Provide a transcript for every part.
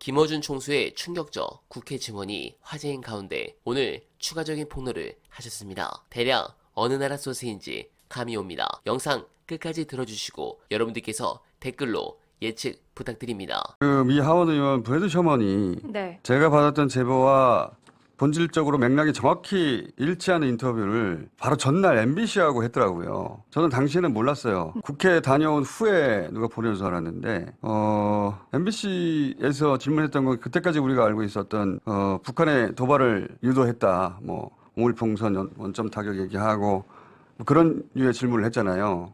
김어준 총수의 충격적 국회 증언이 화제인 가운데 오늘 추가적인 폭로를 하셨습니다. 대략 어느 나라 소스인지 감이 옵니다. 영상 끝까지 들어주시고 여러분들께서 댓글로 예측 부탁드립니다. 미 하원 의원 브래드 셔먼이 네. 제가 받았던 제보와 본질적으로 맥락이 정확히 일치하는 인터뷰를 바로 전날 MBC하고 했더라고요. 저는 당시에는 몰랐어요. 국회 다녀온 후에 누가 보내는 줄 알았는데 MBC에서 질문했던 건 그때까지 우리가 알고 있었던 북한의 도발을 유도했다. 뭐 5.1 풍선 원점 타격 얘기하고 뭐 그런 류의 질문을 했잖아요.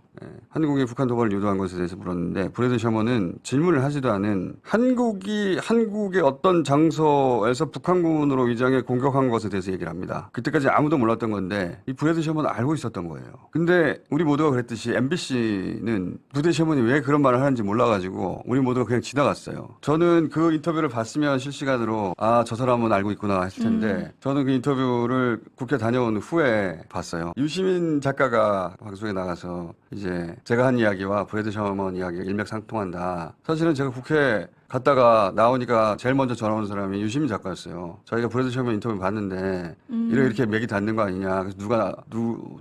한국이 북한 도발을 유도한 것에 대해서 물었는데 브래드 셔먼은 질문을 하지도 않은 한국의 어떤 장소에서 북한군으로 위장해 공격한 것에 대해서 얘기를 합니다. 그때까지 아무도 몰랐던 건데 이 브래드 셔먼은 알고 있었던 거예요. 근데 우리 모두가 그랬듯이 MBC는 브래드 셔먼이 왜 그런 말을 하는지 몰라가지고 우리 모두가 그냥 지나갔어요. 저는 그 인터뷰를 봤으면 실시간으로 저 사람은 알고 있구나 했을 텐데 저는 그 인터뷰를 국회 다녀온 후에 봤어요. 유시민 작가가 방송에 나가서 이제 제가 한 이야기와 브래드 셔먼 이야기가 일맥상통한다. 사실은 제가 국회 갔다가 나오니까 제일 먼저 전화 온 사람이 유시민 작가였어요. 저희가 브래드 셔먼 인터뷰 봤는데 이렇게 맥이 닿는 거 아니냐. 그래서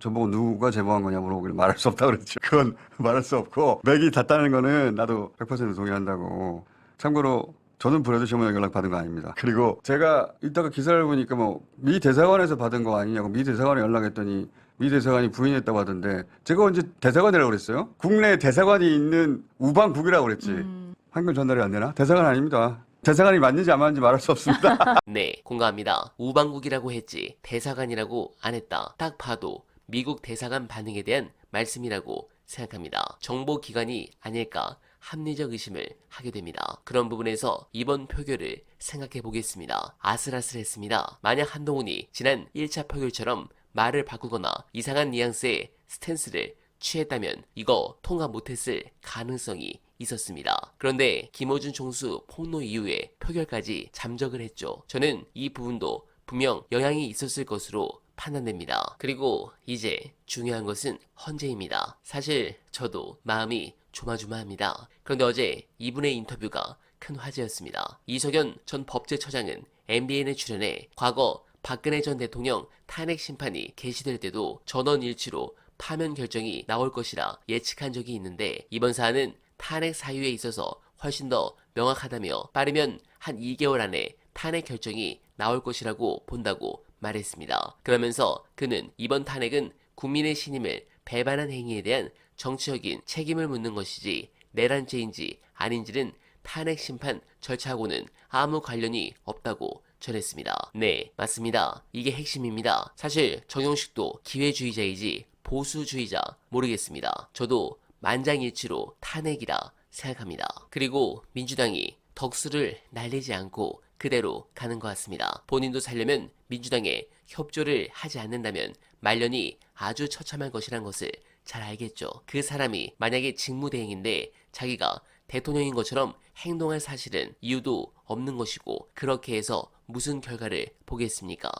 저보고 누가 제보한 거냐 물어보길래 말할 수 없다고 그랬죠. 그건 말할 수 없고 맥이 닿다는 거는 나도 100% 동의한다고. 참고로 저는 브래드 셔먼 연락 받은 거 아닙니다. 그리고 제가 이따가 기사를 보니까 미 대사관에서 받은 거 아니냐고 미 대사관에 연락했더니 미 대사관이 부인했다고 하던데 제가 언제 대사관이라고 그랬어요? 국내 대사관이 있는 우방국이라고 그랬지. 한글 전달이 안 되나? 대사관 아닙니다. 대사관이 맞는지 안 맞는지 말할 수 없습니다. 네, 공감합니다. 우방국이라고 했지 대사관이라고 안 했다. 딱 봐도 미국 대사관 반응에 대한 말씀이라고 생각합니다. 정보기관이 아닐까 합리적 의심을 하게 됩니다. 그런 부분에서 이번 표결을 생각해 보겠습니다. 아슬아슬했습니다. 만약 한동훈이 지난 1차 표결처럼 말을 바꾸거나 이상한 뉘앙스의 스탠스를 취했다면 이거 통과 못했을 가능성이 있었습니다. 그런데 김어준 총수 폭로 이후에 표결까지 잠적을 했죠. 저는 이 부분도 분명 영향이 있었을 것으로 판단됩니다. 그리고 이제 중요한 것은 헌재입니다. 사실 저도 마음이 조마조마합니다. 그런데 어제 이분의 인터뷰가 큰 화제였습니다. 이석연 전 법제처장은 MBN에 출연해 과거 박근혜 전 대통령 탄핵 심판이 개시될 때도 전원일치로 파면 결정이 나올 것이라 예측한 적이 있는데 이번 사안은 탄핵 사유에 있어서 훨씬 더 명확하다며 빠르면 한 2개월 안에 탄핵 결정이 나올 것이라고 본다고 말했습니다. 그러면서 그는 이번 탄핵은 국민의 신임을 배반한 행위에 대한 정치적인 책임을 묻는 것이지 내란죄인지 아닌지는 탄핵 심판 절차하고는 아무 관련이 없다고 전했습니다. 네, 맞습니다. 이게 핵심입니다. 사실 정용식도 기회주의자이지 보수주의자 모르겠습니다. 저도 만장일치로 탄핵이라 생각합니다. 그리고 민주당이 덕수를 날리지 않고 그대로 가는 것 같습니다. 본인도 살려면 민주당에 협조를 하지 않는다면 말년이 아주 처참한 것이란 것을 잘 알겠죠. 그 사람이 만약에 직무대행인데 자기가 대통령인 것처럼 행동할 사실은 이유도 없는 것이고 그렇게 해서 무슨 결과를 보겠습니까?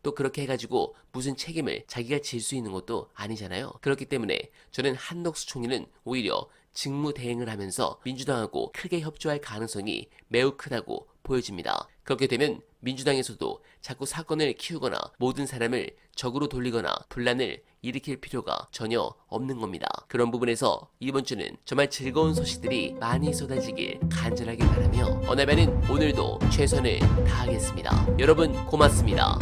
또 그렇게 해가지고 무슨 책임을 자기가 질 수 있는 것도 아니잖아요. 그렇기 때문에 저는 한덕수 총리는 오히려 직무대행을 하면서 민주당하고 크게 협조할 가능성이 매우 크다고 보여집니다. 그렇게 되면 민주당에서도 자꾸 사건을 키우거나 모든 사람을 적으로 돌리거나 분란을 일으킬 필요가 전혀 없는 겁니다. 그런 부분에서 이번 주는 정말 즐거운 소식들이 많이 쏟아지길 간절하게 바라며 어나베는 오늘도 최선을 다하겠습니다. 여러분 고맙습니다.